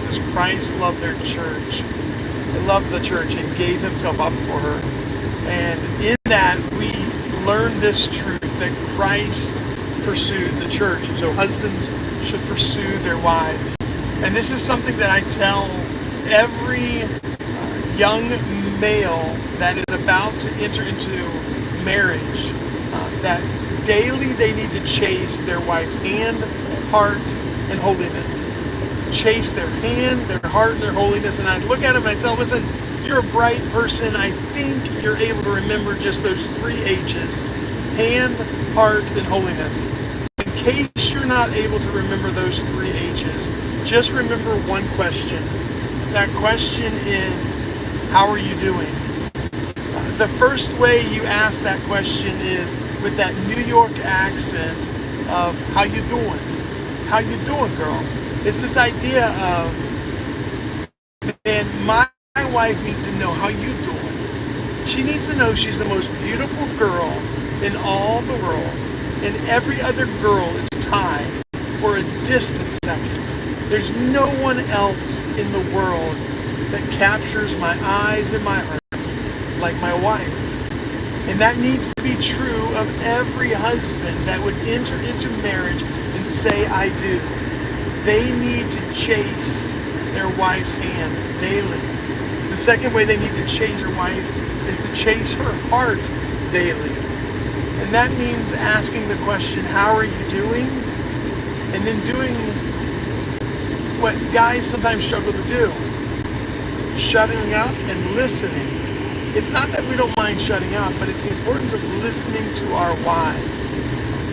as Christ loved their church. He loved the church and gave himself up for her. And in that, we learn this truth that Christ pursued the church. And so husbands should pursue their wives. And this is something that I tell every young male that is about to enter into marriage, that daily they need to chase their wife's hand, heart, and holiness. Chase their hand, their heart, and their holiness. And I look at them and I tell them, listen, you're a bright person. I think you're able to remember just those 3 H's: hand, heart, and holiness. In case you're not able to remember those 3 H's, just remember one question. That question is, how are you doing? The first way you ask that question is with that New York accent of, how you doing? How you doing, girl? It's this idea of, man, my wife needs to know how you doing. She needs to know she's the most beautiful girl in all the world, and every other girl is tied for a distant second. There's no one else in the world that captures my eyes and my heart like my wife. And that needs to be true of every husband that would enter into marriage and say, I do. They need to chase their wife's hand daily. The second way they need to chase their wife is to chase her heart daily. And that means asking the question, how are you doing? And then doing what guys sometimes struggle to do: shutting up and listening. It's not that we don't mind shutting up, but it's the importance of listening to our wives.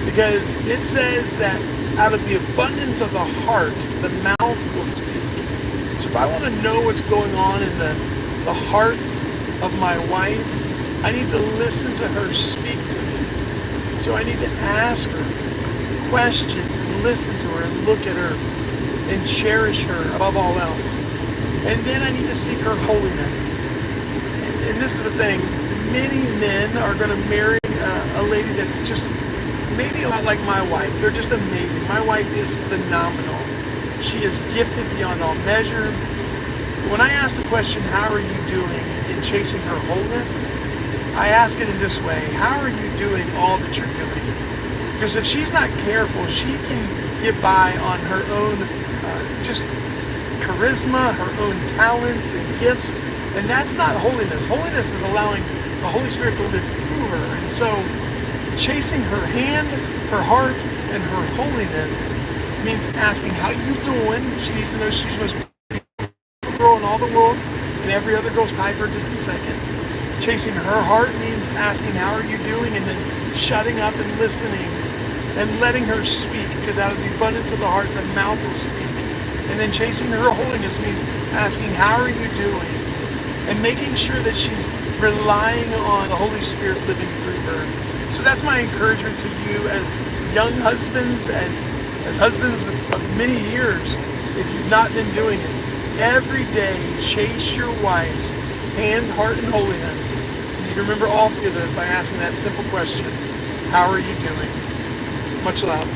Because it says that out of the abundance of the heart, the mouth will speak. So if I want to know what's going on in the heart of my wife, I need to listen to her speak to me. So I need to ask her questions and listen to her and look at her and cherish her above all else. And then I need to seek her holiness. And this is the thing, many men are going to marry a lady that's just maybe a lot like my wife. They're just amazing. My wife is phenomenal. She is gifted beyond all measure. When I ask the question, how are you doing in chasing her wholeness? I ask it in this way: how are you doing all that you're doing? Because if she's not careful, she can get by on her own just charisma, her own talents and gifts. And that's not holiness. Holiness is allowing the Holy Spirit to live through her. And so chasing her hand, her heart, and her holiness means asking, how you doing? She needs to know she's the most beautiful girl in all the world, and every other girl's tied for a distant second. Chasing her heart means asking, how are you doing? And then shutting up and listening and letting her speak, because out of the abundance of the heart, the mouth will speak. And then chasing her holiness means asking, how are you doing? And making sure that she's relying on the Holy Spirit living through her. So that's my encouragement to you as young husbands, as husbands of many years. If you've not been doing it, every day chase your wife's hand, heart, and holiness. And you can remember all 3 of those by asking that simple question: how are you doing? Much love.